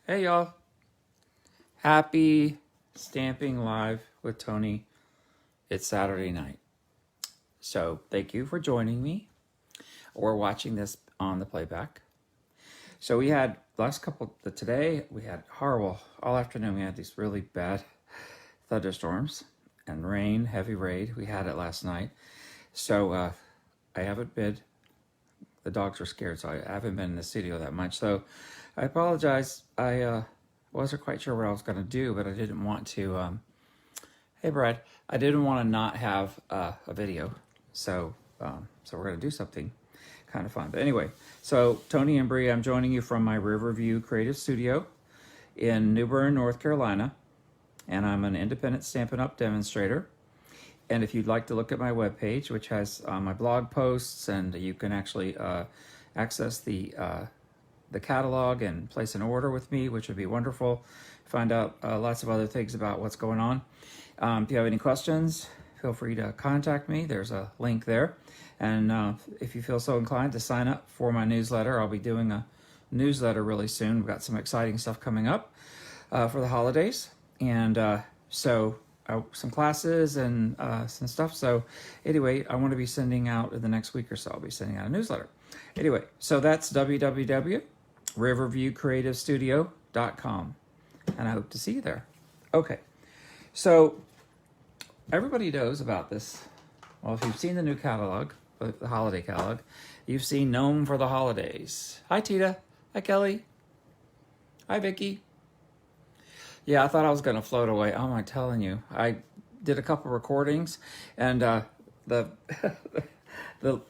Hey y'all, happy Stamping Live with Tony. It's Saturday night. So thank you for joining me or watching this on the playback. So we had today we had horrible, all afternoon we had these really bad thunderstorms and rain, heavy rain. We had it last night. So I haven't been, the dogs were scared, so I haven't been in the studio that much. So I apologize. I wasn't quite sure what I was going to do, but I didn't want to. Hey, Brad. I didn't want to not have a video, so we're going to do something kind of fun. But anyway, so Tony and Bree, I'm joining you from my Riverview Creative Studio in New Bern, North Carolina, and I'm an independent Stampin' Up! Demonstrator. And if you'd like to look at my webpage, which has my blog posts, and you can actually access the catalog and place an order with me, which would be wonderful. Find out lots of other things about what's going on. If you have any questions, feel free to contact me. There's a link there. And if you feel so inclined to sign up for my newsletter, I'll be doing a newsletter really soon. We've got some exciting stuff coming up for the holidays. And some classes and some stuff. So anyway, I want to be sending out in the next week or so, I'll be sending out a newsletter. Anyway, so that's www.riverviewcreativestudio.com. And I hope to see you there. Okay, so everybody knows about this. Well, if you've seen the new catalog, the holiday catalog, you've seen Gnome for the Holidays. Hi, Tita. Hi, Kelly. Hi, Vicky. Yeah, I thought I was going to float away. Oh, I'm telling you. I did a couple recordings, and the the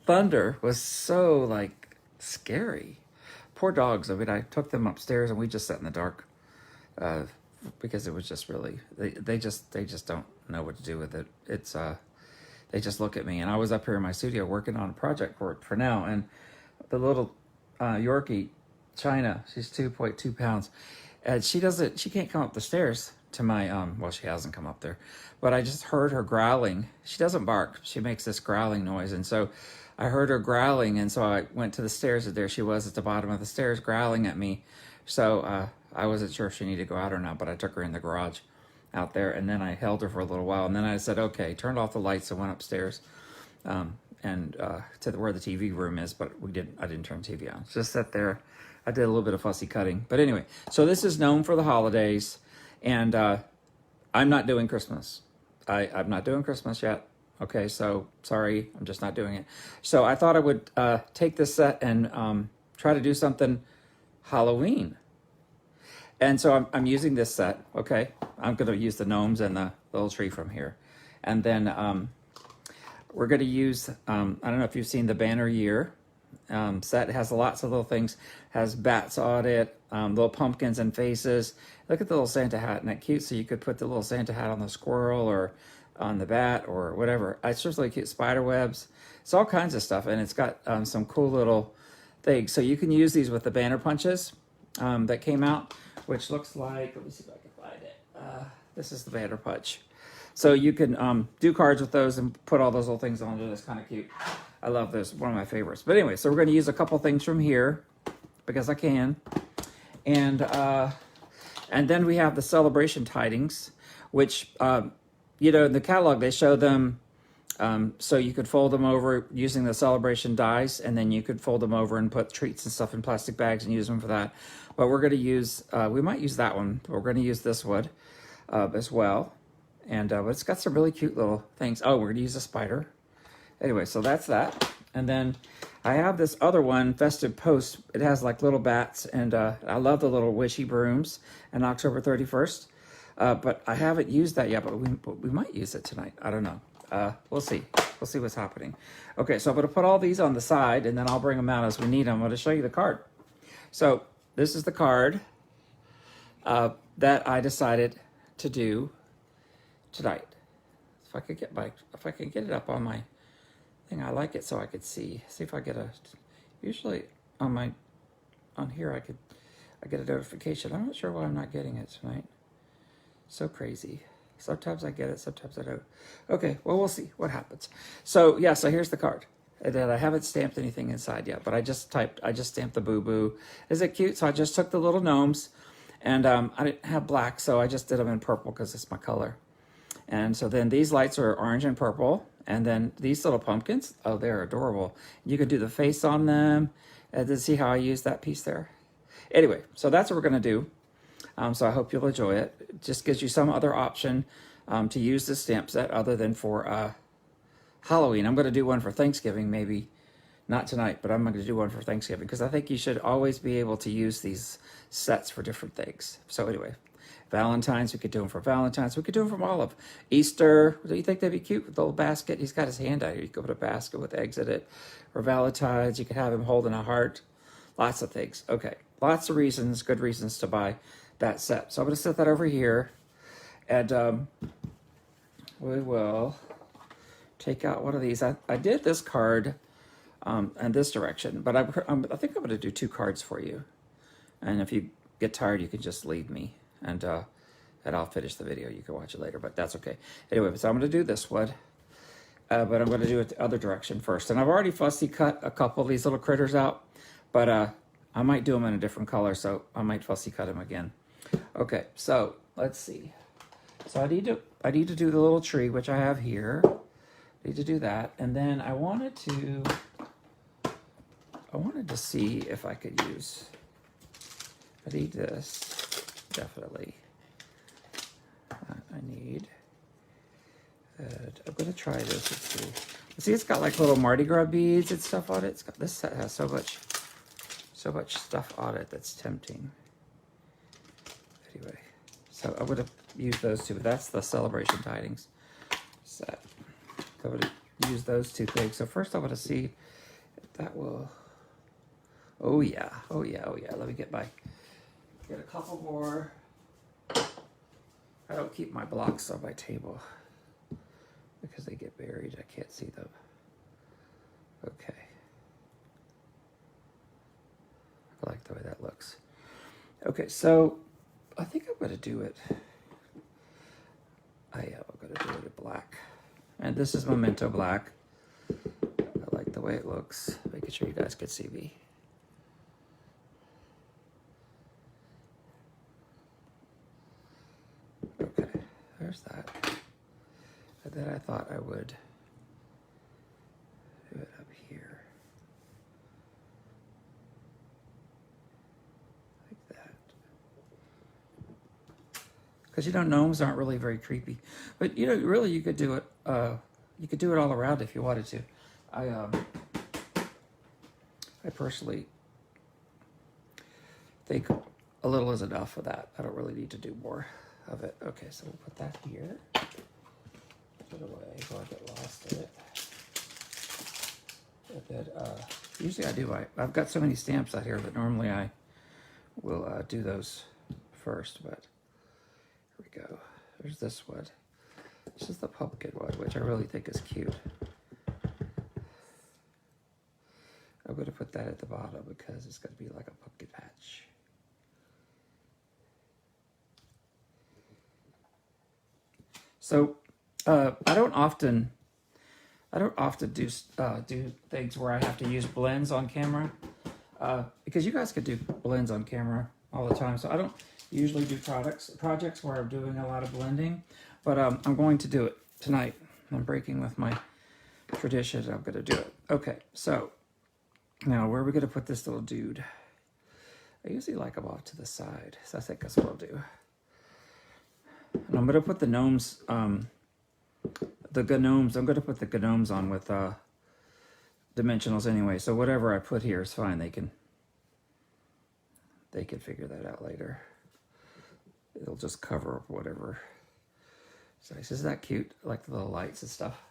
thunder was so, like, scary. Poor dogs. I mean, I took them upstairs, and we just sat in the dark because it was just really, they just don't know what to do with it. It's, they just look at me, and I was up here in my studio working on a project for now, and the little Yorkie, China, she's 2.2 pounds. And she can't come up the stairs to my, well, she hasn't come up there, but I just heard her growling. She doesn't bark. She makes this growling noise. And so I heard her growling. And so I went to the stairs, and there she was at the bottom of the stairs growling at me. So I wasn't sure if she needed to go out or not, but I took her in the garage out there, and then I held her for a little while. And then I said, okay, turned off the lights and went upstairs to where the TV room is, but I didn't turn the TV on. Just sat there. I did a little bit of fussy cutting. But anyway, so this is Gnome for the Holidays, and I'm not doing Christmas. I'm not doing Christmas yet. Okay, so sorry, I'm just not doing it. So I thought I would take this set and try to do something Halloween. And so I'm using this set, okay? I'm going to use the gnomes and the little tree from here. And then we're going to use, I don't know if you've seen the Banner Year set. It has lots of little things, has bats on it, little pumpkins and faces. Look at the little Santa hat, isn't that cute? So you could put the little Santa hat on the squirrel or on the bat or whatever. It's just really cute. Spider webs. It's all kinds of stuff, and it's got some cool little things. So you can use these with the banner punches that came out, which looks like, let me see if I can find it. This is the banner punch. So you can do cards with those and put all those little things on there. That's kind of cute. I love this, one of my favorites. But anyway, so we're going to use a couple things from here because I can. And then we have the celebration tidings, which, in the catalog, they show them so you could fold them over using the celebration dies, and then you could fold them over and put treats and stuff in plastic bags and use them for that. But we're going to use, we might use that one, but we're going to use this one as well. And but it's got some really cute little things. Oh, we're going to use a spider. Anyway, so that's that. And then I have this other one, Festive Post. It has like little bats, and I love the little wishy brooms and October 31st. But I haven't used that yet, but we might use it tonight. I don't know. We'll see. We'll see what's happening. Okay, so I'm going to put all these on the side, and then I'll bring them out as we need them. I'm going to show you the card. So this is the card that I decided to do tonight. If I could get it up on my thing, I like it so I could see if I get usually on here I get a notification. I'm not sure why I'm not getting it tonight. So crazy. Sometimes I get it, sometimes I don't. Okay, well, we'll see what happens. So yeah, so here's the card. And then I haven't stamped anything inside yet, but I just stamped the Boo Boo. Is it cute? So I just took the little gnomes, and I didn't have black, so I just did them in purple because it's my color. And so then these lights are orange and purple, and then these little pumpkins, oh, they're adorable. You could do the face on them, and then see how I use that piece there. Anyway, so that's what we're gonna do. So I hope you'll enjoy it. It just gives you some other option to use this stamp set other than for Halloween. I'm going to do one for Thanksgiving, maybe not tonight, but I'm going to do one for Thanksgiving because I think you should always be able to use these sets for different things. So anyway, Valentine's, we could do them for Valentine's. We could do them from Olive. Easter, do you think that'd be cute with the little basket? He's got his hand out here. You could put a basket with eggs in it. For Valentine's, you could have him holding a heart. Lots of things. Okay, lots of reasons, good reasons to buy that set. So I'm going to set that over here, and we will take out one of these. I did this card in this direction, but I think I'm going to do 2 cards for you. And if you get tired, you can just leave me, and I'll finish the video. You can watch it later, but that's okay. Anyway, so I'm going to do this one, but I'm going to do it the other direction first. And I've already fussy cut a couple of these little critters out, but I might do them in a different color, so I might fussy cut them again. Okay, so let's see. So I need to do the little tree, which I have here. I need to do that, and then I wanted to see if I could use. I need this definitely. I need. I'm gonna try this. Let's see. See, it's got like little Mardi Gras beads and stuff on it. It's got, this set has so much stuff on it that's tempting. Anyway, so I'm going to use those 2. That's the Celebration Tidings set. So I'm going to use those 2 things. So first I want to see if that will... Oh yeah, oh yeah, oh yeah. Let me get a couple more. I don't keep my blocks on my table because they get buried. I can't see them. Okay. I like the way that looks. Okay, so I think I'm going to do it. I am going to do it in black. And this is Memento Black. I like the way it looks. Making sure you guys can see me. Okay, there's that. And then I thought I would do it up here. Because gnomes aren't really very creepy, but really you could do it. You could do it all around if you wanted to. I personally think a little is enough for that. I don't really need to do more of it. Okay, so we'll put that here. Put it away so I get lost in it. And then, usually I do. I've got so many stamps out here that normally I will do those first, but. Here we go. There's this one. This is the pumpkin one, which I really think is cute. I'm going to put that at the bottom because it's going to be like a pumpkin patch. So I don't often do things where I have to use blends on camera because you guys could do blends on camera all the time. So I don't usually do projects where I'm doing a lot of blending, but I'm going to do it tonight. I'm breaking with my tradition. I'm going to do it. Okay, so now where are we going to put this little dude? I usually like them off to the side, so I think that's what I'll do. And I'm going to put the gnomes, I'm going to put the gnomes on with dimensionals anyway, so whatever I put here is fine. They can figure that out later. It'll just cover up whatever. So isn't that cute? I like the little lights and stuff.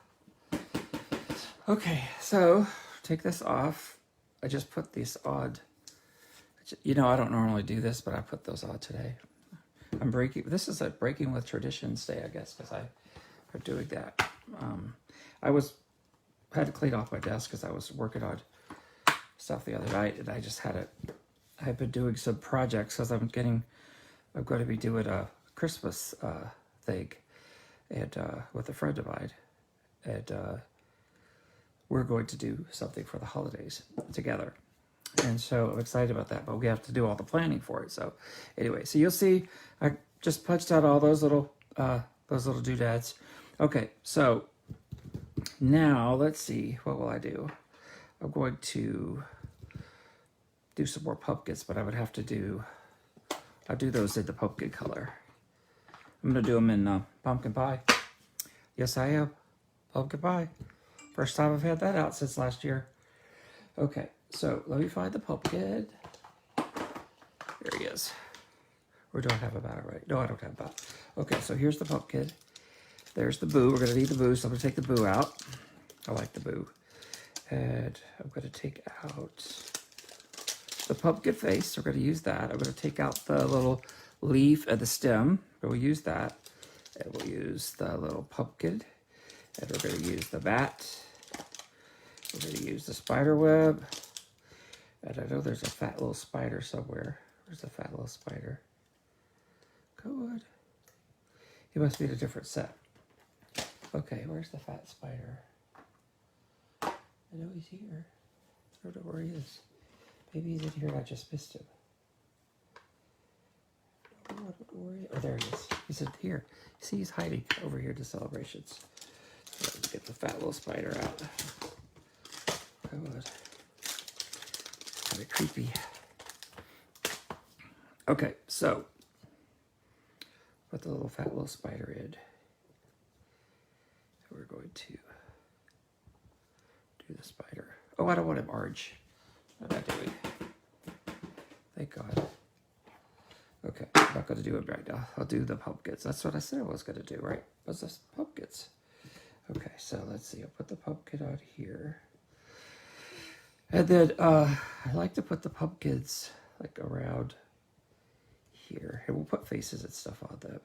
Okay, so take this off. I just put these odd, I don't normally do this, but I put those on today. I'm breaking, this is a breaking with traditions day, I guess, because I'm doing that. I had to clean off my desk because I was working on stuff the other night, and I just I've been doing some projects because I'm going to be doing a Christmas thing and with a friend of mine, and we're going to do something for the holidays together. And so I'm excited about that, but we have to do all the planning for it. So anyway, so you'll see I just punched out all those little doodads. Okay, so now let's see, what will I do? I'm going to do some more pumpkins, but I would have to do, I'll do those in the pumpkin color. I'm going to do them in pumpkin pie. Yes, I am. Pumpkin pie. First time I've had that out since last year. Okay, so let me find the pumpkin. There he is. Or do I have about it right? No, I don't have about. Okay, so here's the pumpkin. There's the boo. We're going to need the boo, so I'm going to take the boo out. I like the boo. And I'm going to take out the pumpkin face. We're going to use that. I'm going to take out the little leaf and the stem. We'll use that. And we'll use the little pumpkin. And we're going to use the bat. We're going to use the spider web. And I know there's a fat little spider somewhere. Where's the fat little spider? Go on. He must be in a different set. Okay, where's the fat spider? I know he's here. I don't know where he is. Maybe he's in here and I just missed him. I don't know where he is. Oh, there he is. He's in here. See, he's hiding over here to celebrations. So let's get the fat little spider out. Come on. Kind of creepy. Okay, so put the little fat little spider in. So we're going to do the spider. Oh, I don't want him orange. What am I doing? Thank God. Okay, I'm not going to do it right now. I'll do the pumpkins. That's what I said I was going to do, right? Was this pumpkins? Okay, so let's see. I'll put the pumpkin on here. And then I like to put the pumpkins like around here. And we'll put faces and stuff on them.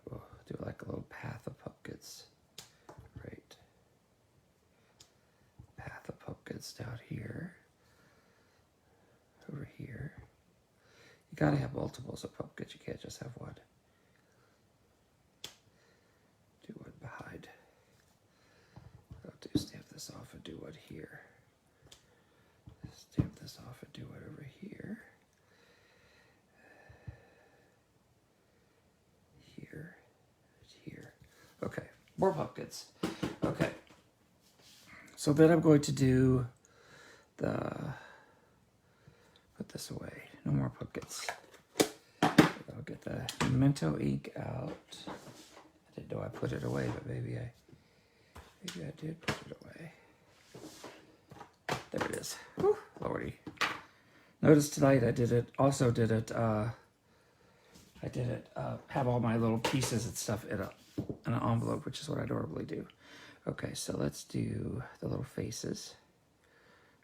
We'll do like a little path of pumpkins. Right. Path of pumpkins down here. Over here. You gotta have multiples of pumpkins. You can't just have one. Do one behind. I'll do stamp this off and do one here. Stamp this off and do one over here. Here. Here. Okay. More pumpkins. Okay. So then I'm going to do the... Put this away. No more pumpkins. I'll get the Memento ink out. I didn't know I put it away, but maybe I did put it away. There it is. Whew, Lordy. Notice tonight I have all my little pieces and stuff in an envelope, which is what I normally do. Okay, so let's do the little faces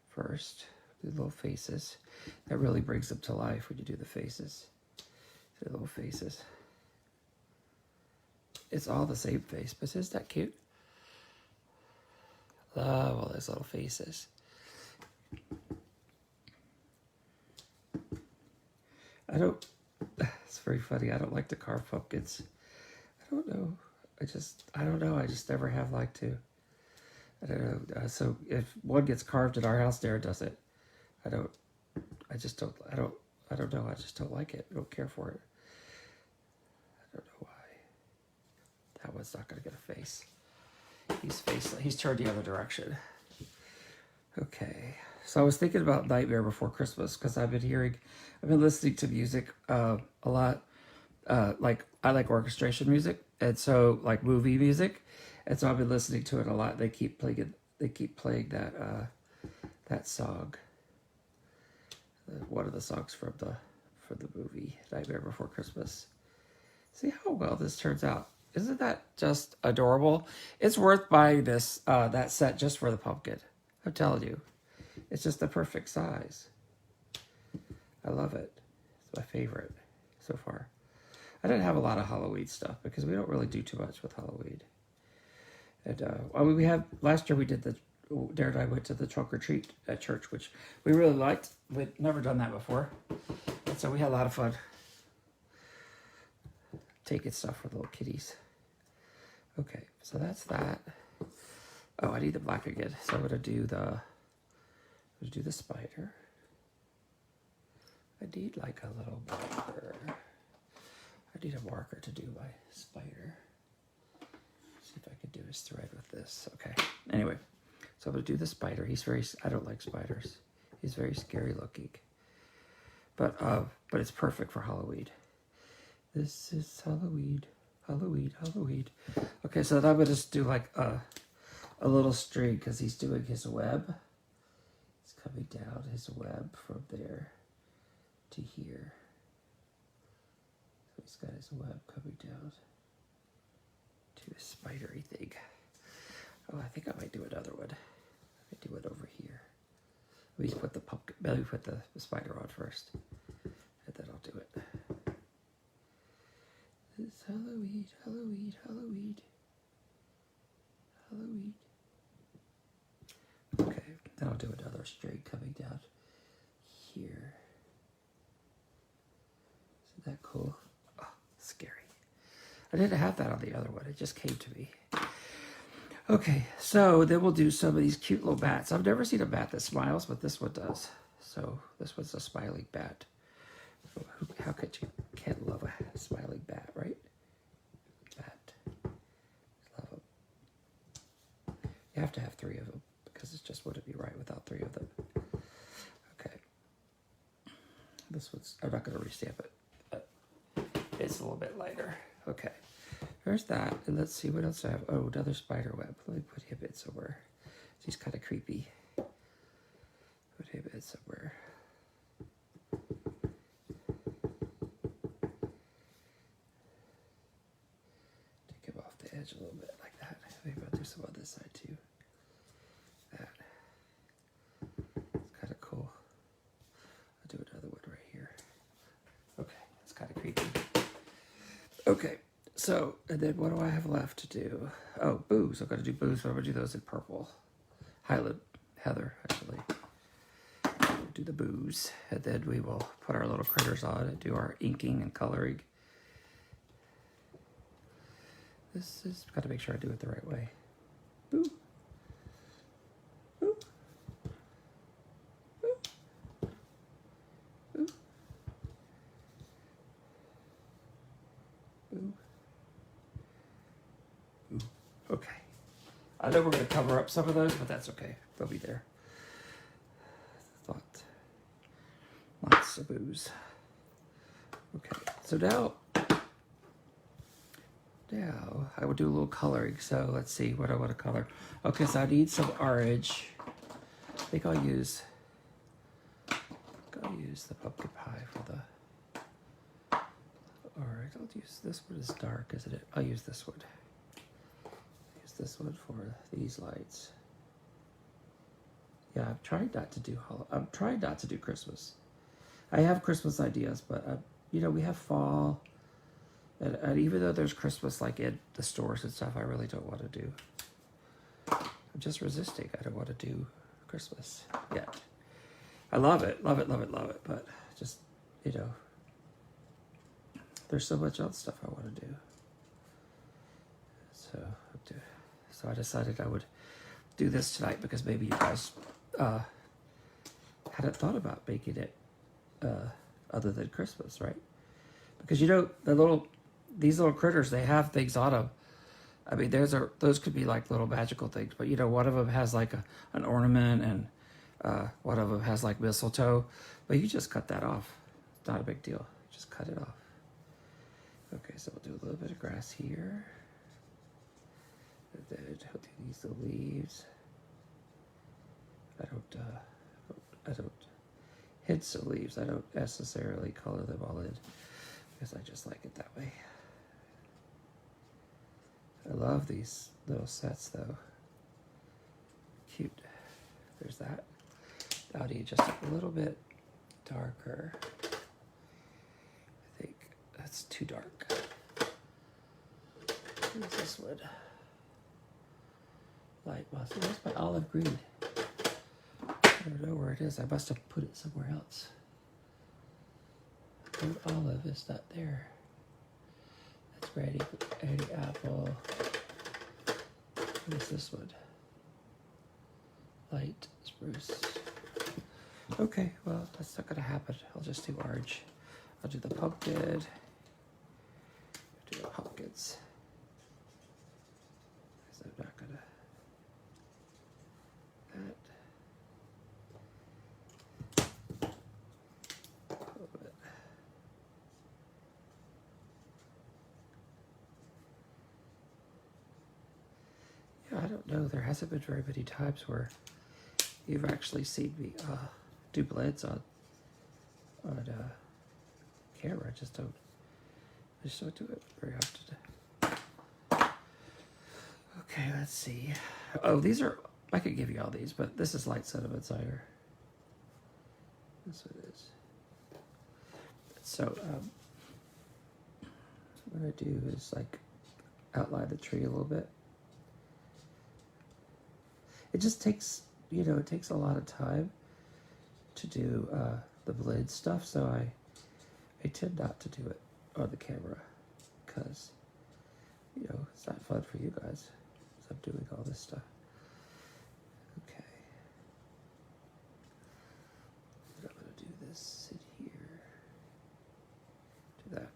first. The little faces. That really brings them to life when you do the faces. The little faces. It's all the same face, but isn't that cute? Love all those little faces. It's very funny. I don't like to carve pumpkins. I don't know. I just never have liked to. I don't know. So if one gets carved at our house, Darren does it. I don't know. I just don't like it. I don't care for it. I don't know why. That one's not going to get a face. He's turned the other direction. Okay. So I was thinking about Nightmare Before Christmas because I've been listening to music a lot. Like I like orchestration music, and so like movie music, and so I've been listening to it a lot. They keep playing that song. One of the songs from the movie Nightmare Before Christmas. See how well this turns out. Isn't that just adorable? It's worth buying this that set just for the pumpkin. I'm telling you. It's just the perfect size. I love it. It's my favorite so far. I didn't have a lot of Halloween stuff because we don't really do too much with Halloween. And last year we did Darren and I went to the trunk or treat at church, which we really liked. We'd never done that before. And so we had a lot of fun taking stuff for the little kitties. Okay, so that's that. Oh, I need the black again. So I'm gonna do the spider. I need like a little marker. I need a marker to do my spider. See if I can do his thread with this. Okay. Anyway, so I'm gonna do the spider. He's very. I don't like spiders. He's very scary looking. But it's perfect for Halloween. This is Halloween. Halloween. Halloween. Okay, so then I'm gonna just do like a little string because he's doing his web. It's coming down his web from there to here. So he's got his web coming down to his spidery thing. Oh, I think I might do another one. I might do it over here. Let me put the pumpkin. Let me put the spider on first, and then I'll do it. It's Halloween, Halloween, Halloween, Halloween. Okay, then I'll do another string coming down here. Isn't that cool? Oh, scary. I didn't have that on the other one. It just came to me. Okay, so then we'll do some of these cute little bats. I've never seen a bat that smiles, but this one does. So this one's a smiling bat. So how could you can't love a smiling bat, right? Bat. Love them. You have to have 3 of them because it just wouldn't be right without 3 of them. Okay. This one's, I'm not going to restamp it, but it's a little bit lighter. Okay. There's that, and let's see what else I have. Oh, another spider web. Let me put him in somewhere. He's kind of creepy. Put him in somewhere. Take him off the edge a little bit like that. Maybe I'll do some on this side too. That. It's kind of cool. I'll do another one right here. Okay, it's kind of creepy. Okay. So, and then what do I have left to do? Oh, boos. I've got to do boos, but I'm going to do those in purple. Highland Heather, actually. We'll do the boos. And then we will put our little critters on and do our inking and coloring. This is, got to make sure I do it the right way. Boo. Boo. Boo. Boo. Boo. Okay. I know we're going to cover up some of those, but that's okay. They'll be there. Lots of booze. Okay, so now I will do a little coloring. So let's see what I want to color. Okay, so I need some orange. I think I'll use the pumpkin pie for the orange. I'll use this one is dark, isn't it? I'll use this one. This one for these lights. Yeah, I'm trying not to do Christmas. I have Christmas ideas, but you know, we have fall, and even though there's Christmas like in the stores and stuff, I really don't want to do. I'm just resisting. I don't want to do Christmas yet. I love it, love it, love it, love it, but just, you know, there's so much else stuff I want to do. So I decided I would do this tonight because maybe you guys hadn't thought about making it other than Christmas, right? Because you know these little critters, they have things on them. I mean, those could be like little magical things, but you know, one of them has like an ornament, and one of them has like mistletoe. But you just cut that off. It's not a big deal. Just cut it off. Okay, so we'll do a little bit of grass here. And then I'll do these little leaves. I don't hints of leaves. I don't necessarily color them all in because I just like it that way. I love these little sets though. Cute. There's that. Now I need just a little bit darker. I think that's too dark. Where's this one? Light mustard. Where's my olive green? I don't know where it is. I must have put it somewhere else. Old olive is not there. That's ready apple. What is this one? light spruce. Okay, well, that's not gonna happen. I'll just do orange. I'll do the pumpkin. Do the pumpkins. Because I'm not gonna. That. A little bit. Yeah, I don't know. There hasn't been very many times where you've actually seen me do blends on camera. I just don't do it very often. Okay, let's see. Oh, these are, I could give you all these, but this is light sediment cider. That's what it is. So what I do is like outline the tree a little bit. It just takes, you know, it takes a lot of time to do the blade stuff, so I tend not to do it on the camera because, you know, it's not fun for you guys. So I'm doing all this stuff. Okay. I'm gonna do this in here. Do that.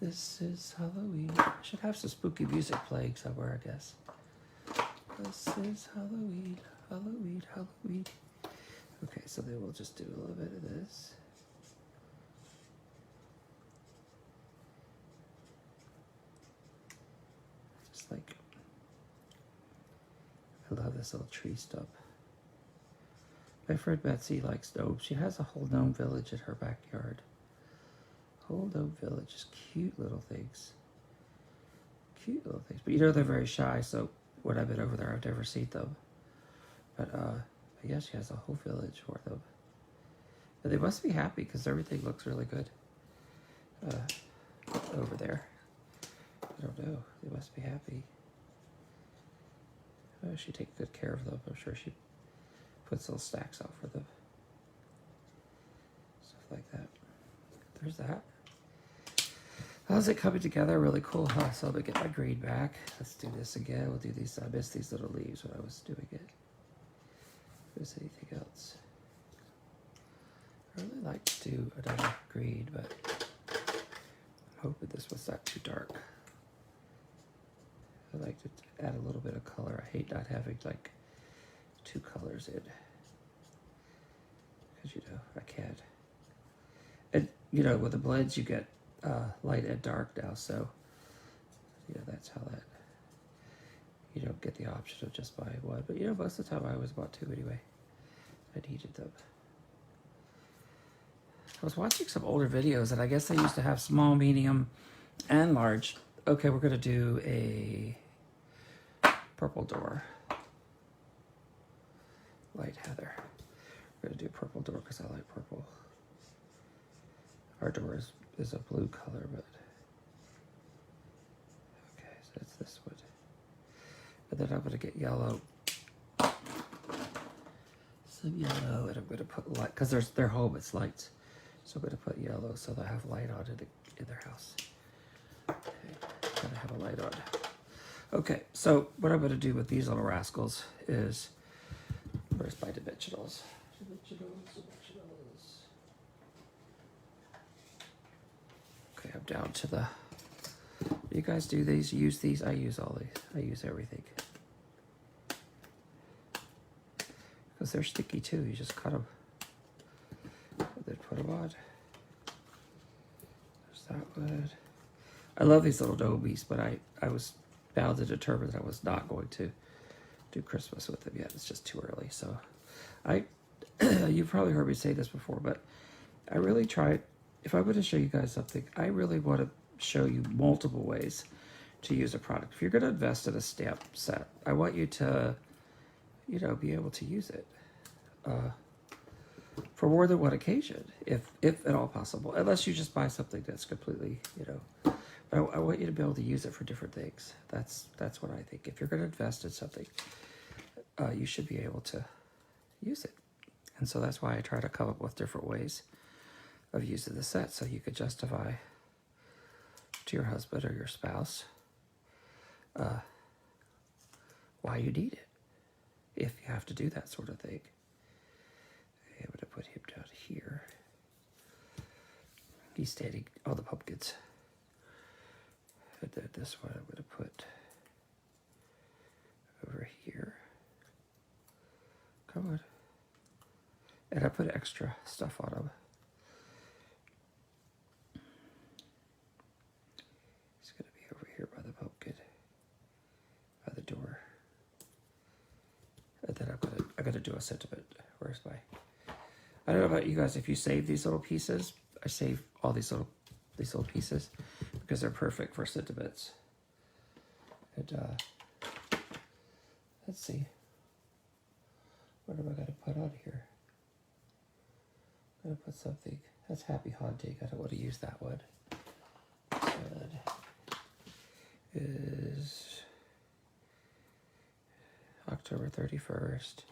This is Halloween. I should have some spooky music playing somewhere, I guess. This is Halloween, Halloween, Halloween. Okay, so then we'll just do a little bit of this. Just like, I love this little tree stump. My friend Betsy likes gnomes. She has a whole gnome village in her backyard. Whole gnome village, just cute little things. Cute little things. But you know, they're very shy, so when I've been over there, I've never seen them. But I guess she has a whole village for them. And they must be happy because everything looks really good over there. I don't know. They must be happy. Oh, she takes good care of them. I'm sure she puts little stacks out for them. Stuff like that. There's that. How's it coming together? Really cool, huh? So I'm gonna get my green back. Let's do this again. We'll do these. I missed these little leaves when I was doing it. If there's anything else. I really like to do another green, but I'm hoping this was not too dark. I like to add a little bit of color. I hate not having like two colors in. Because, you know, I can't. And, you know, with the blends you get light and dark now, so yeah, that's how that, you don't get the option of just buying one, but you know, most of the time I always bought two anyway. I needed them. I was watching some older videos and I guess they used to have small, medium, and large. Okay, we're gonna do a purple door. Light heather. We're gonna do a purple door because I like purple. Our door is a blue color, but okay, so it's this wood. And then I'm gonna get yellow, some yellow, and I'm gonna put light because their home it's lights, so I'm gonna put yellow so they have light on in their house. Okay, gotta have a light on. Okay, so what I'm gonna do with these little rascals is, where's my dimensionals? Dimensionals. Okay, I'm down to the, you guys do these, use these? I use all these. I use everything. Because they're sticky too, you just cut them. And then put them on. There's that one. I love these little gnomies, but I was bound to determine that I was not going to do Christmas with them yet. It's just too early. So you've probably heard me say this before, but I really tried. If I'm going to show you guys something, I really want to show you multiple ways to use a product. If you're going to invest in a stamp set, I want you to, you know, be able to use it for more than one occasion, if at all possible. Unless you just buy something that's completely, you know. But I want you to be able to use it for different things. That's what I think. If you're going to invest in something, you should be able to use it. And so that's why I try to come up with different ways of using the set, so you could justify to your husband or your spouse why you need it. if you have to do that sort of thing. Okay, I'm going to put him down here. He's standing on the pumpkins. And then this one I'm going to put over here. Come on. And I put extra stuff on him. He's going to be over here by the pumpkin, by the door. And then I'm gonna do a sentiment. Where's my? I don't know about you guys. If you save these little pieces, I save all these little pieces because they're perfect for sentiments. And let's see. What am I gonna put on here? I'm gonna put something. That's Happy Haunting. I don't want to use that one. That is October 31st.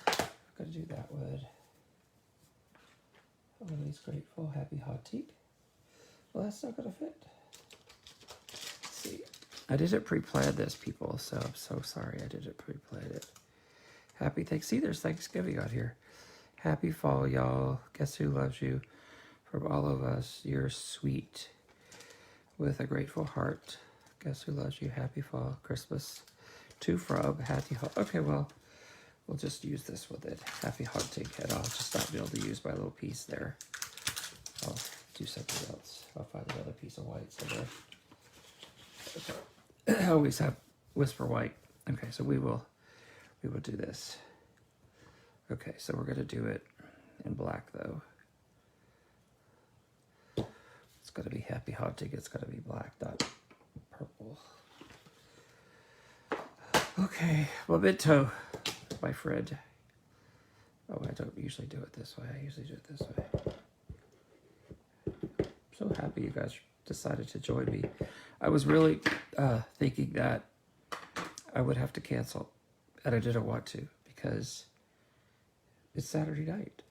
I'm gonna do that one. Always grateful, Happy Haunting. Well, that's not gonna fit. Let's see. I didn't pre-plan this, people, so I'm so sorry I didn't pre-plan it. Happy See, there's Thanksgiving out here. Happy fall, y'all. Guess who loves you? From all of us, you're sweet. With a grateful heart. Guess who loves you? Happy fall, Christmas. To from Happy Okay, well, we'll just use this one then. Happy Haunting, and I'll just not be able to use my little piece there. I'll do something else. I'll find another piece of white somewhere. Okay. I always have Whisper White. Okay, so we will do this. Okay, so we're gonna do it in black though. It's gonna be Happy Haunting. It's gonna be black, not purple. Okay, Memento, my friend. Oh, I don't usually do it this way. I usually do it this way. I'm so happy you guys decided to join me. I was really thinking that I would have to cancel, and I didn't want to because it's Saturday night,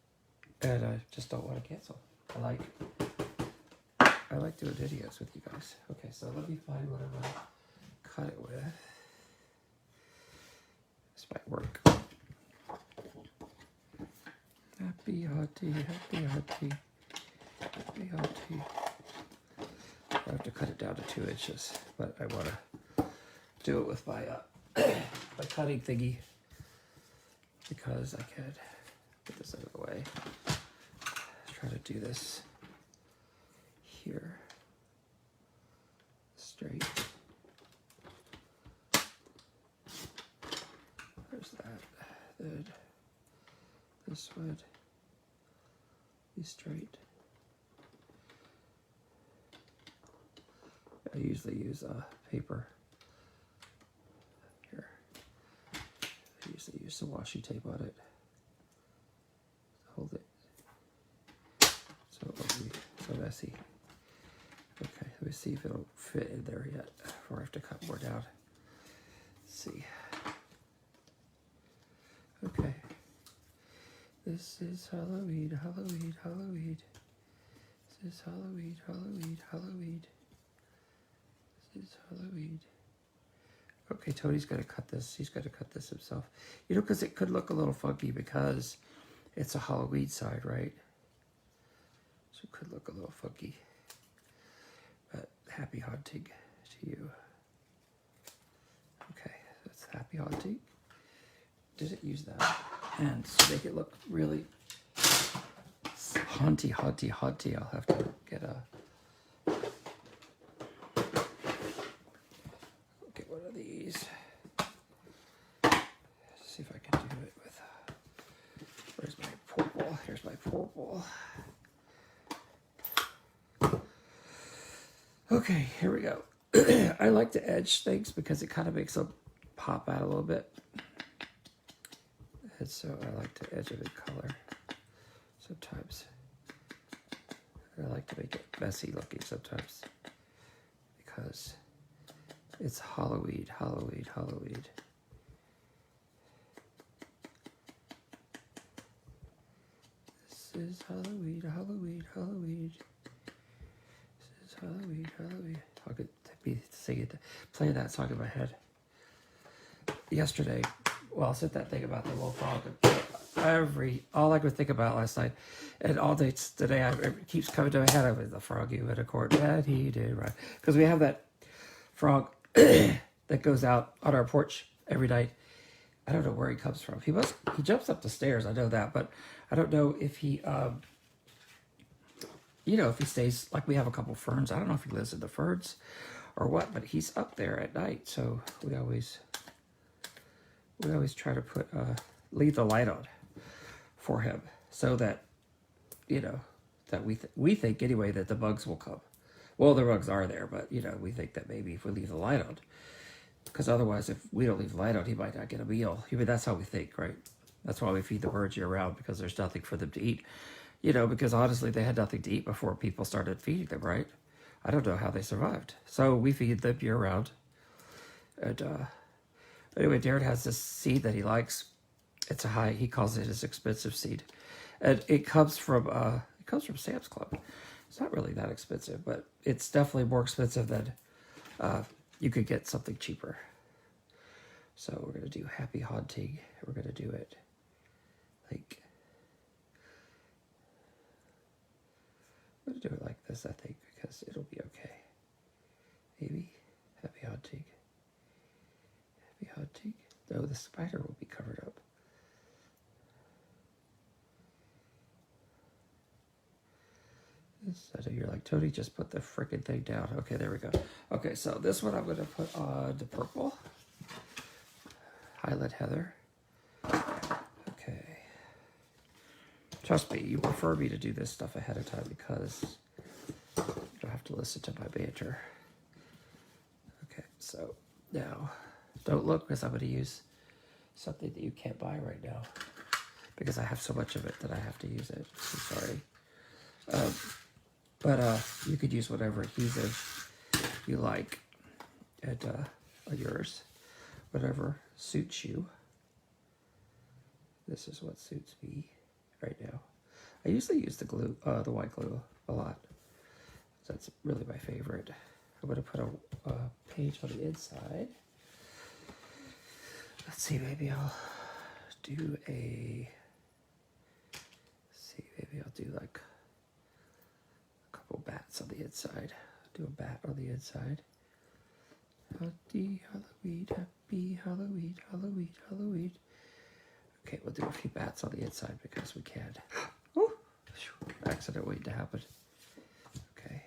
and I just don't want to cancel. I like doing videos with you guys. Okay, so let me find what I'm gonna cut it with. This might work. Happy Haunting, Happy Haunting, Happy Haunting. I have to cut it down to 2 inches, but I want to do it with my my cutting thingy because I can put this out of the way. Let's try to do this here straight. There's that. Then this would be straight. I usually use paper here. I usually use some washi tape on it to hold it so it won't be so messy. Okay, let me see if it'll fit in there yet before I have to cut more down. Let's see. Okay. This is Halloween, Halloween, Halloween. This is Halloween, Halloween, Halloween. This is Halloween. Okay, Tony's got to cut this. He's got to cut this himself. You know, because it could look a little funky because it's a Halloween side, right? So it could look a little funky. But Happy Haunting to you. Okay, that's Happy Haunting. Didn't use that. And to make it look really haunty, haunty, haunty, I'll have to get one of these. See if I can do it with, where's my purple? Here's my purple. Okay, here we go. I like to edge things because it kind of makes them pop out a little bit. And so I like to edge it in color sometimes. I like to make it messy looking sometimes because it's Halloween, Halloween, Halloween. This is Halloween, Halloween, Halloween. This is Halloween, Halloween. I could be singing, playing that song in my head. Yesterday, well, I said that thing about the little frog. All I could think about last night, and all day today, it keeps coming to my head. Of the frog you went to court, that he did right, because we have that frog that goes out on our porch every night. I don't know where he comes from. He jumps up the stairs. I know that, but I don't know if he, if he stays. Like we have a couple ferns. I don't know if he lives in the ferns or what, but he's up there at night. So we always try to leave the light on for him, so that that we think anyway that the bugs will come. Well, the bugs are there, but we think that maybe if we leave the light on, because otherwise, if we don't leave the light on, he might not get a meal. That's how we think, right? That's why we feed the birds year round, because there's nothing for them to eat. Because honestly, they had nothing to eat before people started feeding them, right? I don't know how they survived. So we feed them year round. And anyway, Darren has this seed that he likes. He calls it his expensive seed. And it comes from Sam's Club. It's not really that expensive, but it's definitely more expensive than you could get something cheaper. So we're going to do Happy Haunting. We're going to do it like, I'm going to do it like this, I think, because it'll be okay. Maybe Happy Haunting. Happy Haunting. No, the spider will be covered up. I know you're like, Tony, just put the frickin' thing down. Okay, there we go. Okay, so this one I'm going to put on the purple. Highlight Heather. Okay. Trust me, you prefer me to do this stuff ahead of time because you don't have to listen to my banter. Okay, so now, don't look, because I'm going to use something that you can't buy right now because I have so much of it that I have to use it. I'm sorry. But you could use whatever adhesive you like at yours, whatever suits you. This is what suits me right now. I usually use the glue, the white glue, a lot. That's really my favorite. I'm going to put a page on the inside. Let's see, maybe I'll do like bats on the inside. Do a bat on the inside. Happy Halloween, happy Halloween, Halloween, Halloween. Okay, we'll do a few bats on the inside because we can. Ooh, accident waiting to happen. Okay.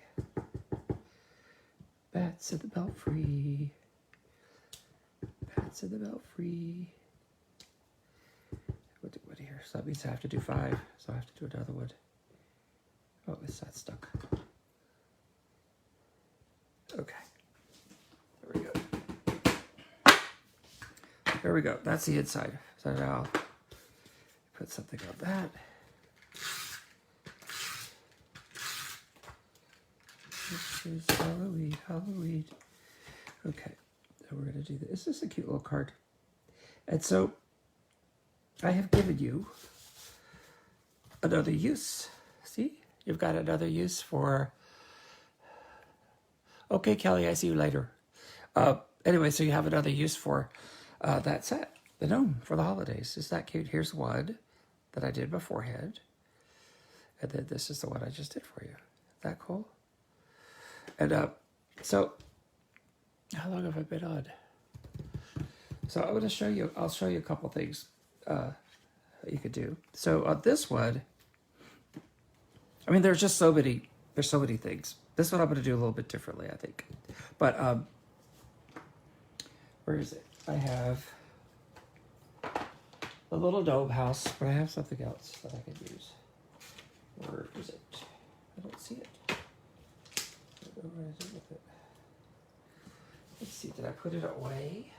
Bats in the belfry. Bats in the belfry. We'll do one here. So that means I have to do 5. So I have to do another one. Oh, it's not stuck. Okay. There we go. There we go. That's the inside. So now put something on that. This is Halloween, Halloween. Okay. So we're going to do this. This is a cute little card. And so I have given you another use. See? You've got another use for... Okay, Kelly, I see you later. Anyway, so you have another use for that set, the gnome for the holidays. Is that cute? Here's one that I did beforehand. And then this is the one I just did for you. Is that cool? And so, how long have I been on? So I'm going to show you, I'll show you a couple things you could do. So on this one, I mean, there's so many things. This one I'm going to do a little bit differently, I think. But where is it? I have a little gnome house, but I have something else that I can use. Where is it? I don't see it. I don't know where I did with it. Let's see, did I put it away?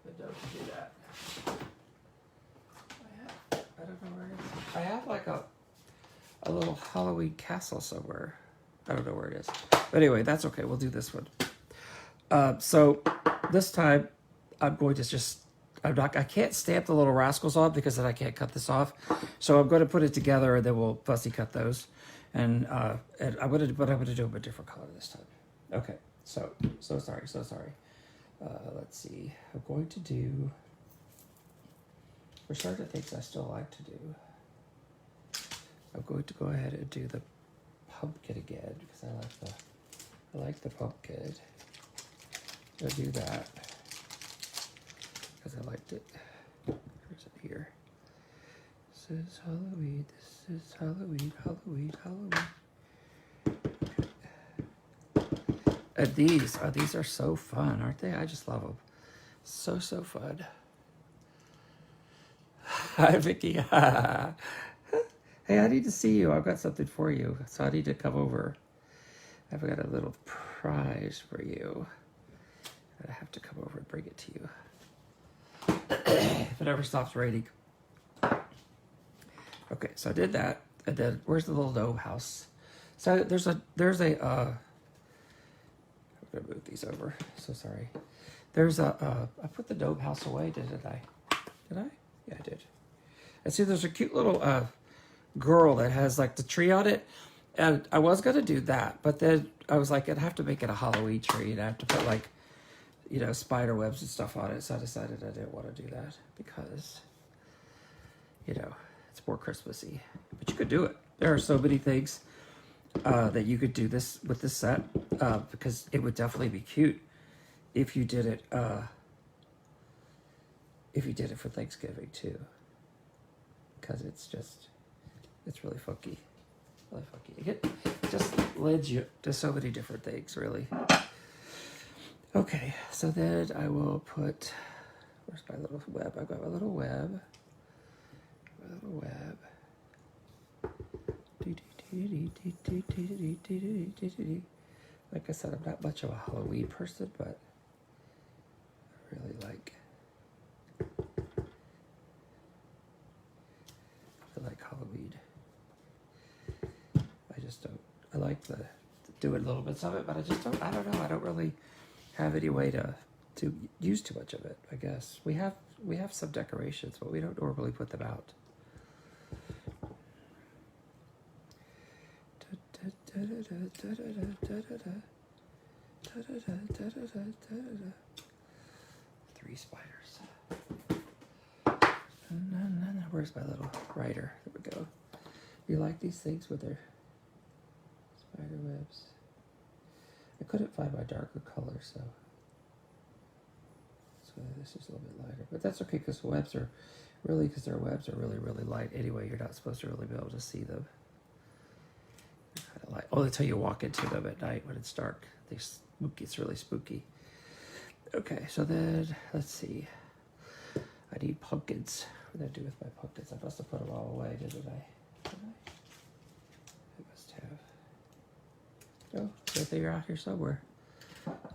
I don't do that. I don't know where it is. I have like a little Halloween castle somewhere. I don't know where it is. But anyway, that's okay. We'll do this one. So this time I'm going to just, I can't stamp the little rascals on because then I can't cut this off. So I'm going to put it together and then we'll fussy cut those. And I'm going to do them a different color this time. Okay. So sorry. Let's see. I'm going to do For certain things I still like to do, I'm going to go ahead and do the pumpkin again because I like the pumpkin. I'll do that because I liked it. Where's it here? This is Halloween. This is Halloween. Halloween. Halloween. And these are so fun, aren't they? I just love them. So fun. Hi, Vicky. Hey, I need to see you. I've got something for you. So I need to come over. I've got a little prize for you. I have to come over and bring it to you. If it ever stops raining. Okay, so I did that. And then where's the little gnome house? So there's a I'm gonna move these over. So sorry. There's I put the gnome house away, didn't I? Did I? Yeah, I did. And see, there's a cute little girl that has like the tree on it. And I was gonna do that, but then I was like, I'd have to make it a Halloween tree, and I have to put like, you know, spider webs and stuff on it. So I decided I didn't want to do that because, you know, it's more Christmassy. But you could do it. There are so many things that you could do this with this set because it would definitely be cute if you did it. If you did it for Thanksgiving too, because it's really funky. Really funky. It just leads you to so many different things, really. Okay, so then I will put, where's my little web? I've got my little web. Like I said, I'm not much of a Halloween person, but I really like Halloween. I just don't. I like the doing little bits of it, but I just don't. I don't know. I don't really have any way to use too much of it. I guess we have some decorations, but we don't normally put them out. 3 spiders. Where's my little writer? There we go. You like these things with their spider webs? I couldn't find my darker color, so this is a little bit lighter. But that's okay because their webs are really, really light. Anyway, you're not supposed to really be able to see them. They're kind of light. Oh, until you walk into them at night when it's dark. It's really spooky. Okay, so then let's see. I need pumpkins. What did I do with my pumpkins? I must have put them all away, didn't I? I must have. Oh, I bet they're out here somewhere.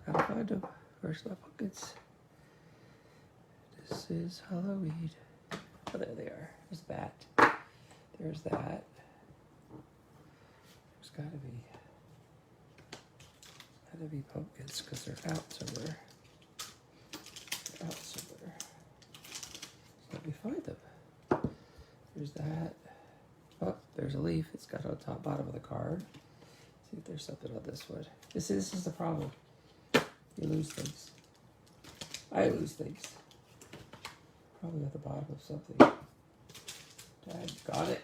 Gotta find them. Where's my pumpkins? This is Halloween. Oh, there they are. There's that. There's that. There's gotta be pumpkins because they're out somewhere. They're out somewhere. Let me find them. There's that. Oh, there's a leaf. It's got on the bottom of the card. See if there's something on this one. This is the problem. You lose things. I lose things. Probably at the bottom of something. Dad, got it.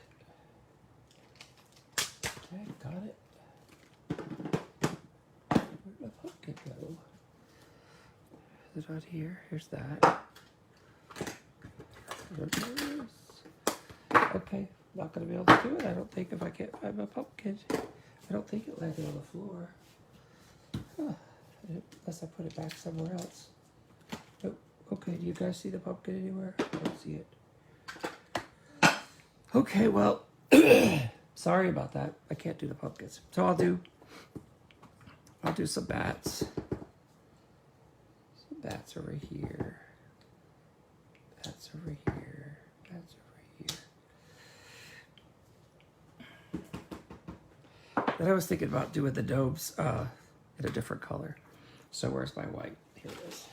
Where'd my pumpkin go? Is it on here? Here's that. Okay, not going to be able to do it, I don't think, if I can't find my pumpkin. I don't think it landed on the floor. Huh. Unless I put it back somewhere else. Nope. Okay, do you guys see the pumpkin anywhere? I don't see it. Okay, well, sorry about that. I can't do the pumpkins. So I'll do some bats. Some bats over here. Bats over here. Bats over here. Then I was thinking about doing the gnomes in a different color. So where's my white? Here it is.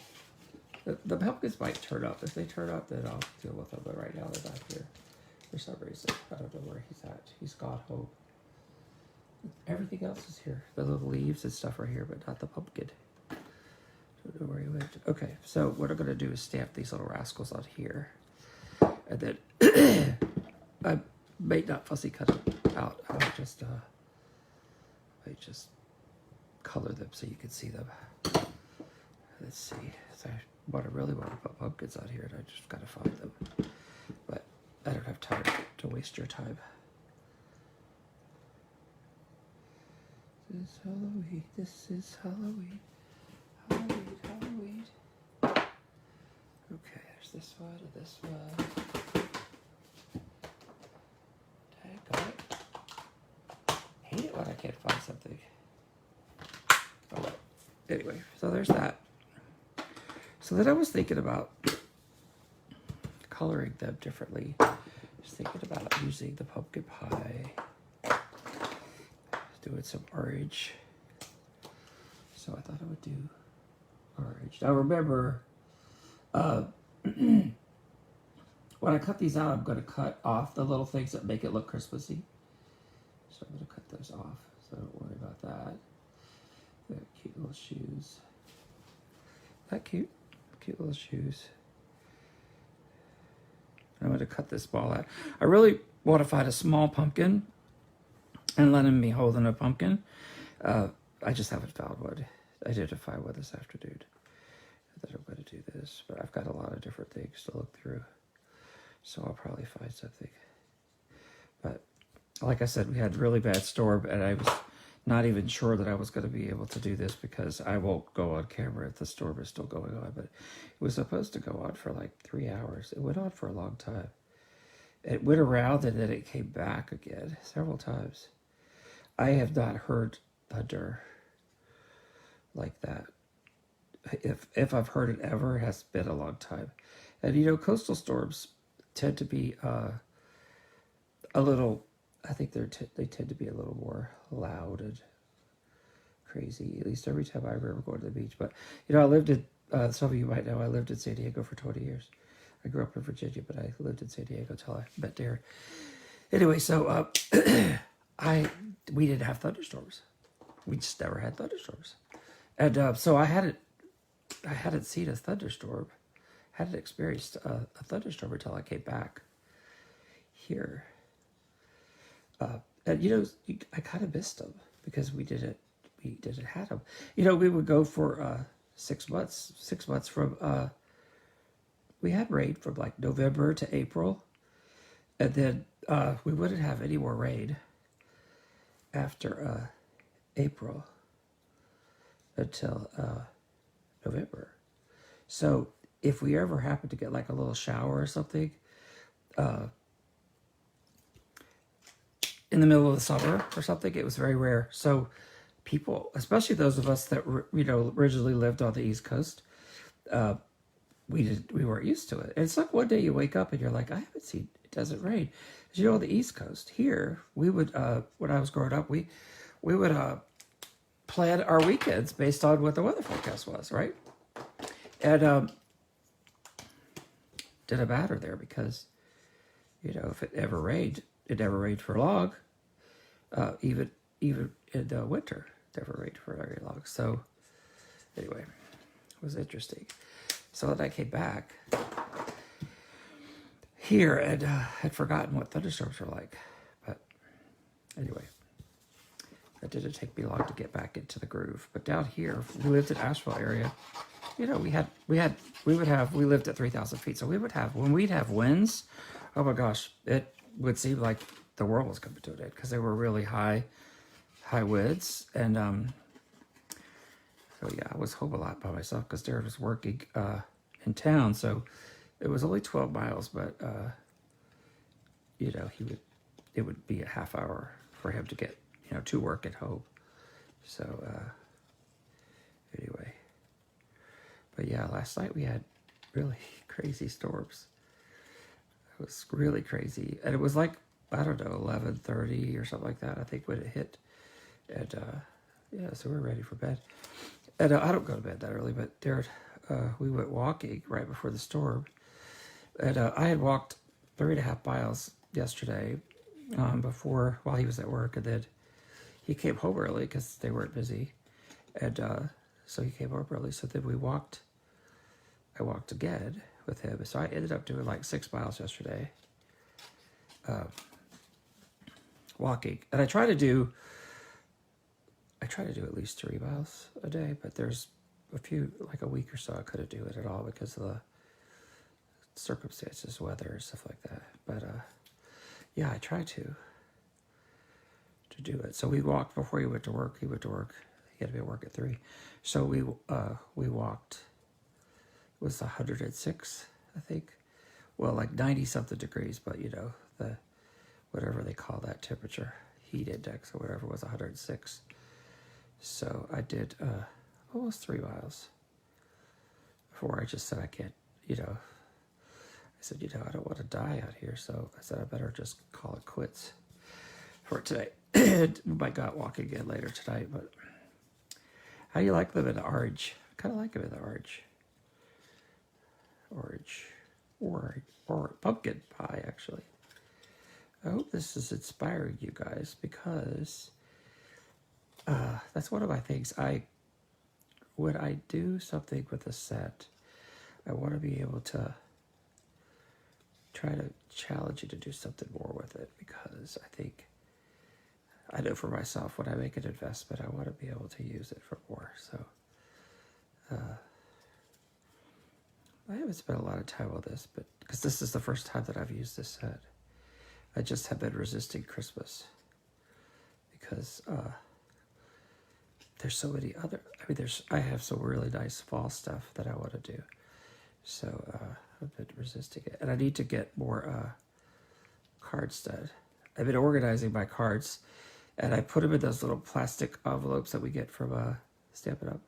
The pumpkins might turn up. If they turn up, then I'll deal with them. But right now they're not here for some reason. I don't know where he's at. He's gone home. Everything else is here. The little leaves and stuff are here, but not the pumpkin. Don't know where he went. Okay, so what I'm going to do is stamp these little rascals on here. And then I may not fussy cut it out. I might just color them so you can see them. Let's see. So I really want to put pumpkins on here, and I just gotta find them. But I don't have time to waste your time. This is Halloween. This is Halloween. Halloween. Halloween. Okay, there's this one and this one. Dang it. Hate it when I can't find something. Oh well. Anyway, so there's that. So then I was thinking about coloring them differently. I was thinking about using the pumpkin pie, doing some orange. So I thought I would do orange. Now remember, when I cut these out, I'm going to cut off the little things that make it look Christmassy. So I'm going to cut those off, so don't worry about that. They're cute little shoes. That cute? Cute little shoes. I'm going to cut this ball out. I really want to find a small pumpkin and let him be holding a pumpkin. I just haven't found one. I did find one this afternoon. That I'm going to do this, but I've got a lot of different things to look through, so I'll probably find something. But like I said, we had really bad storm, and I was not even sure that I was going to be able to do this because I won't go on camera if the storm is still going on. But it was supposed to go on for like 3 hours. It went on for a long time. It went around and then it came back again several times. I have not heard thunder like that. If I've heard it ever, it has been a long time. And you know, coastal storms tend to be a little, I think they tend to be a little more loud and crazy, at least every time I remember going to the beach. But you know, I lived in, some of you might know, I lived in San Diego for 20 years. I grew up in Virginia, but I lived in San Diego until I met Darren. Anyway, so we didn't have thunderstorms. We just never had thunderstorms. And so I hadn't seen a thunderstorm, hadn't experienced a thunderstorm until I came back here. And you know, I kind of missed them because we didn't have them. You know, we would go for 6 months. 6 months from we had rain from like November to April, and then we wouldn't have any more rain after April until November. So if we ever happened to get like a little shower or something in the middle of the summer or something, it was very rare. So people, especially those of us that you know originally lived on the East Coast, we weren't used to it. And it's like one day you wake up and you're like, I haven't seen, it doesn't rain. As you know, on the East Coast here, we would when I was growing up, we would plan our weekends based on what the weather forecast was, right? And didn't matter there because, you know, if it ever rained, it never rained for long. Even in the winter, it never rained for very long. So anyway, it was interesting. So then I came back here and had forgotten what thunderstorms were like. But anyway, that didn't take me long to get back into the groove. But down here, we lived in Asheville area. You know, we lived at 3,000 feet. So we would have, when we'd have winds, oh my gosh, it would seem like the world was coming to an end because they were really high winds. And so yeah, I was home a lot by myself because Darren was working in town. So it was only 12 miles, but you know, it would be a half hour for him to get, you know, to work at home. So anyway, but yeah, last night we had really crazy storms. It was really crazy, and it was like, I don't know, 11:30 or something like that, I think, when it hit. And yeah, so we're ready for bed. And I don't go to bed that early, but Darren, we went walking right before the storm. And I had walked 3.5 miles yesterday while he was at work, and then he came home early because they weren't busy. And so he came home early. So then I walked again with him. So I ended up doing like 6 miles yesterday, walking. And I try to do at least 3 miles a day, but there's a few, like a week or so, I couldn't do it at all because of the circumstances, weather, and stuff like that. But yeah, I try to do it. So we walked before he went to work. He went to work. He had to be at work at 3. So we walked. It was 106, I think. Well, like 90 something degrees, but you know, the whatever they call that temperature, heat index or whatever, was 106. So I did almost 3 miles before I just said I can't, you know. I said, you know, I don't want to die out here, so I said I better just call it quits for today. We might go out walking again later tonight, but how do you like them in the orange? I kind of like them in the orange. Or pumpkin pie, actually. I hope this is inspiring you guys, because that's one of my things. When I do something with a set, I want to be able to try to challenge you to do something more with it, because I know for myself, when I make an investment, I want to be able to use it for more. So I haven't spent a lot of time on this, but because this is the first time that I've used this set. I just have been resisting Christmas because there's so many other, I have some really nice fall stuff that I want to do. So I've been resisting it. And I need to get more cards done. I've been organizing my cards, and I put them in those little plastic envelopes that we get from Stampin Up.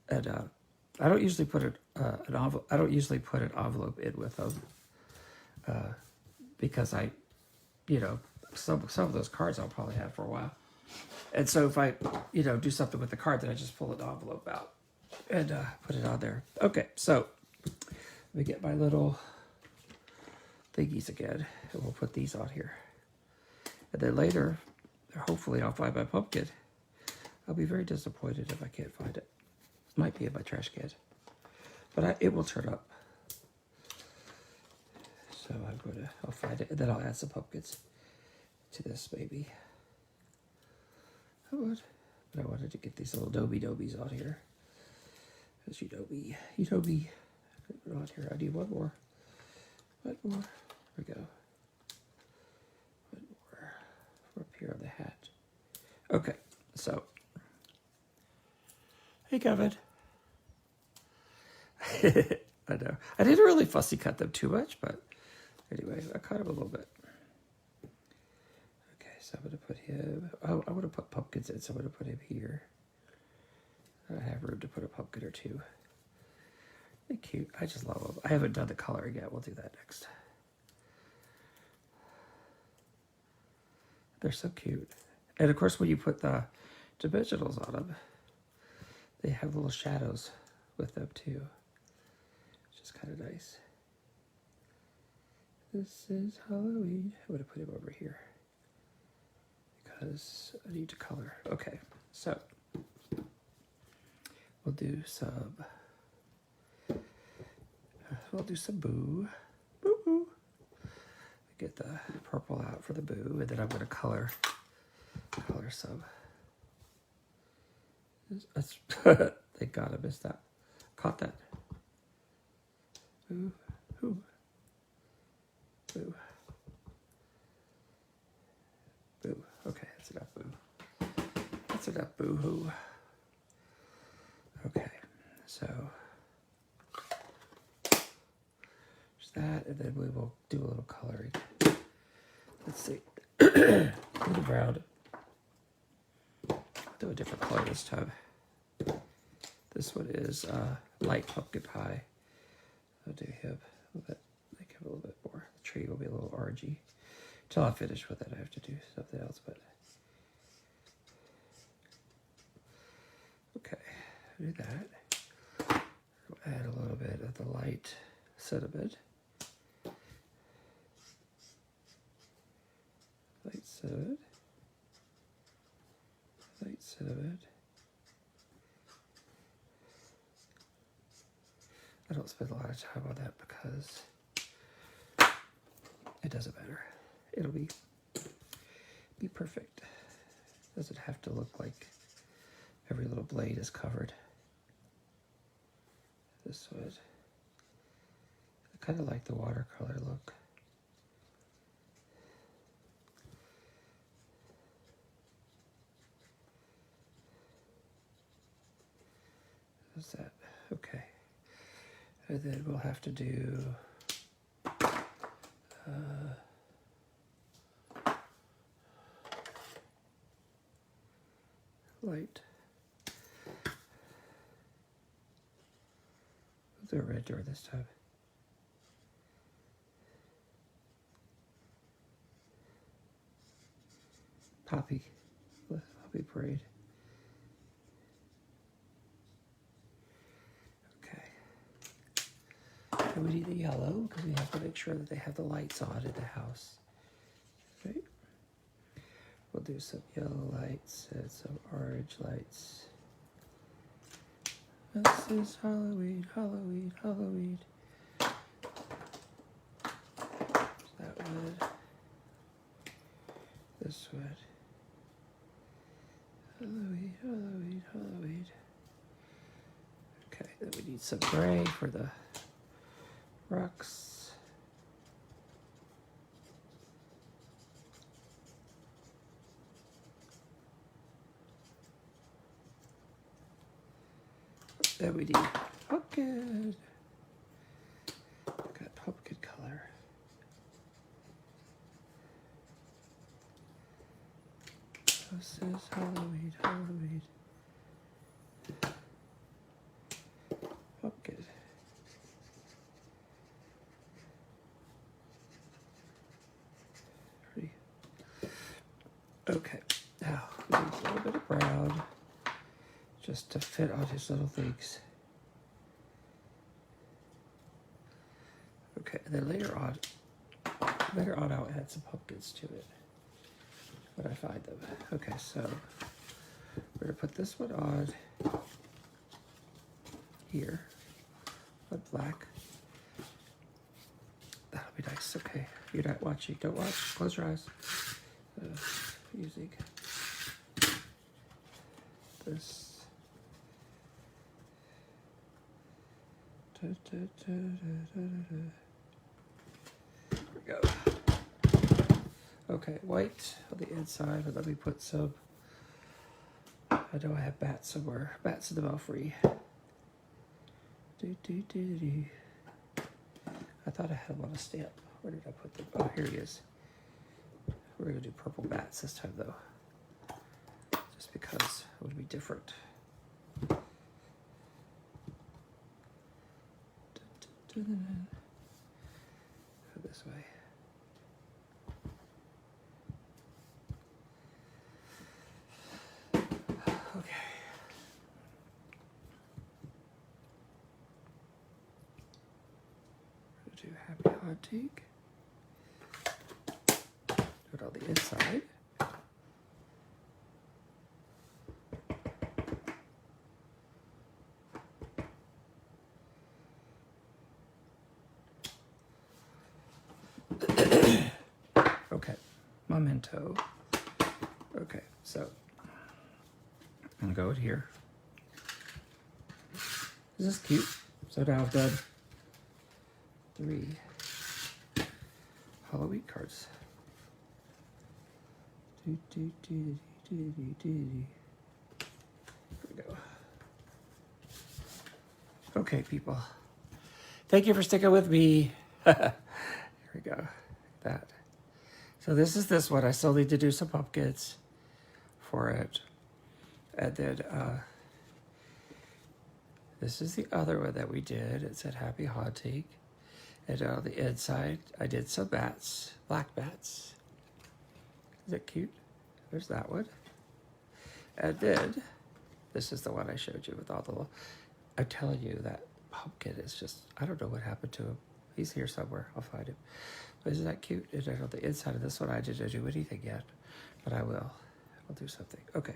And I don't usually put an envelope in with them because some of those cards I'll probably have for a while. And so if I do something with the card, then I just pull an envelope out and put it on there. Okay, so let me get my little thingies again, and we'll put these on here. And then later, hopefully I'll find my pumpkin. I'll be very disappointed if I can't find it. Might be in my trash can, but it will turn up. So I'll find it, and then I'll add some pumpkins to this, maybe. I would, but I wanted to get these little dobies on here. Because you know me. Put it on here. I need one more. There we go. One more. Up here on the hat. Okay, so. Hey, Kevin. I know. I didn't really fussy cut them too much, but anyway, I cut them a little bit. Okay, so I'm going to put him... Oh, I want to put pumpkins in, so I'm going to put him here. I have room to put a pumpkin or two. They're cute. I just love them. I haven't done the coloring yet. We'll do that next. They're so cute. And of course, when you put the dimensionals on them, they have little shadows with them too, which is kind of nice. This is Halloween. I'm going to put him over here because I need to color. Okay, so we'll do some boo. Boo boo. Get the purple out for the boo, and then I'm going to color some. Thank God I missed that. Caught that. Boo. Boo. Boo. Boo. Okay, that's enough boo. That's enough boo-hoo. Okay, so there's that, and then we will do a little coloring. Let's see. A little brown. I'll do a different color this time. This one is light pumpkin pie. I'll do him a little bit, make him a little bit more. The tree will be a little orangey. Until I finish with it, I have to do something else, but okay, I'll do that. I'll add a little bit of the light cinnamon. Light cinnamon. Light cinnamon. I don't spend a lot of time on that because it doesn't matter. It'll be perfect. Doesn't have to look like every little blade is covered. This would. I kind of like the watercolor look. How's that? Okay. And then we'll have to do light. The red door this time. Poppy parade. Okay. And we need the yellow because we have to make sure that they have the lights on in the house. Right? We'll do some yellow lights and some orange lights. This is Halloween, Halloween, Halloween. That wood. This wood. Halloween, Halloween, Halloween. Okay, then we need some gray for the rocks. Then we need pumpkin. Got pumpkin color. This is Halloween, Halloween. Pumpkin. Pretty. Okay, now we need a little bit of brown just to fit on his little legs. Okay, and then later on I'll add some pumpkins to it when I find them. Okay, so we're gonna put this one on here, on black. That'll be nice. Okay, you're not watching. Don't watch. Close your eyes. Using this. There we go. Okay, white on the inside, but let me put some. I know I have bats somewhere. Bats in the belfry. I thought I had them on a stamp. Where did I put them? Oh, here he is. We're gonna do purple bats this time, though, just because it would be different. Go this way. Okay. We'll do happy antique. Do it on the inside. Okay, memento. Okay, so I'm gonna go in here. Is this cute? So now I've done 3 Halloween cards. Here we go. Okay, people. Thank you for sticking with me. Here we go. That. So this one. I still need to do some pumpkins for it. And then this is the other one that we did. It said Happy Haunting. And on the inside, I did some bats, black bats. Is that cute? There's that one. And then this is the one I showed you with all the. I'm telling you that pumpkin is just. I don't know what happened to him. He's here somewhere. I'll find him. But isn't that cute? And on the inside of this one, I didn't do anything yet, but I will. I'll do something. Okay,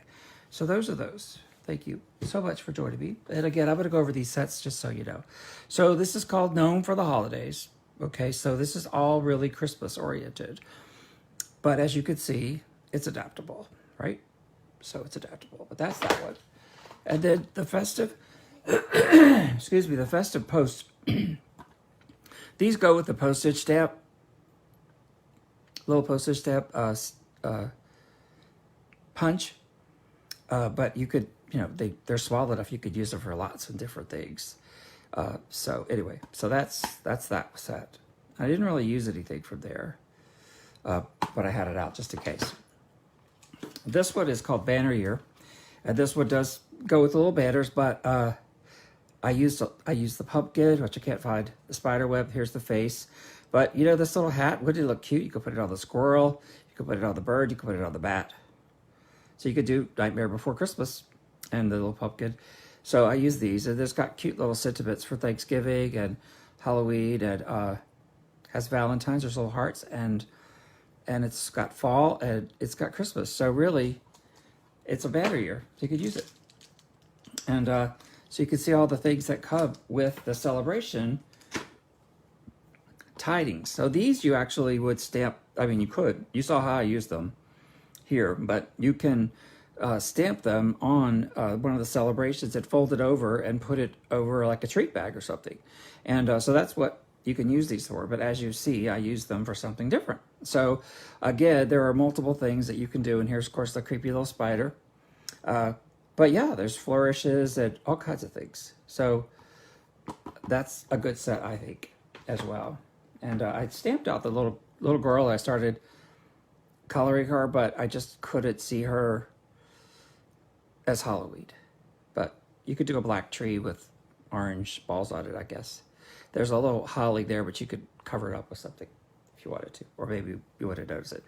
so those are those. Thank you so much for joining me. And again, I'm going to go over these sets just so you know. So this is called Gnome for the Holidays. Okay, so this is all really Christmas oriented. But as you can see, it's adaptable, right? So it's adaptable, but that's that one. And then the festive, excuse me, the festive posts. These go with the postage stamp, little postage stamp punch. But you could, you know, they're small enough you could use them for lots of different things. So anyway, so that's that set. I didn't really use anything from there, but I had it out just in case. This one is called Banner Year, and this one does go with the little banners, but I used the pumpkin, which I can't find, the spider web. Here's the face, but you know, this little hat, wouldn't it look cute? You could put it on the squirrel, you could put it on the bird, you could put it on the bat. So you could do Nightmare Before Christmas and the little pumpkin. So I use these, and this got cute little sentiments for Thanksgiving and Halloween, and has Valentine's. There's little hearts, and it's got fall, and it's got Christmas. So really, it's a banner year. So you could use it, and so you can see all the things that come with the celebration tidings. So these you actually would stamp. I mean, you could. You saw how I used them here, but you can stamp them on one of the celebrations and fold it over and put it over like a treat bag or something. And so that's what you can use these for. But as you see, I use them for something different. So again, there are multiple things that you can do. And here's, of course, the creepy little spider. But yeah, there's flourishes and all kinds of things. So that's a good set, I think, as well. And I stamped out the little girl. I started coloring her, but I just couldn't see her as Halloween. But you could do a black tree with orange balls on it, I guess. There's a little holly there, but you could cover it up with something if you wanted to, or maybe you wouldn't notice it.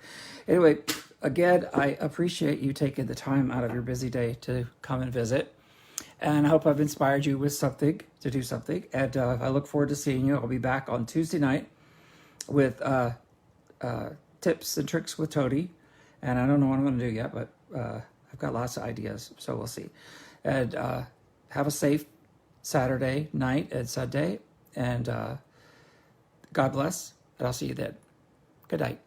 Anyway, again, I appreciate you taking the time out of your busy day to come and visit. And I hope I've inspired you with something, to do something. And I look forward to seeing you. I'll be back on Tuesday night with tips and tricks with Toady. And I don't know what I'm going to do yet, but I've got lots of ideas, so we'll see. And have a safe Saturday night and Sunday. And God bless, and I'll see you then. Good night.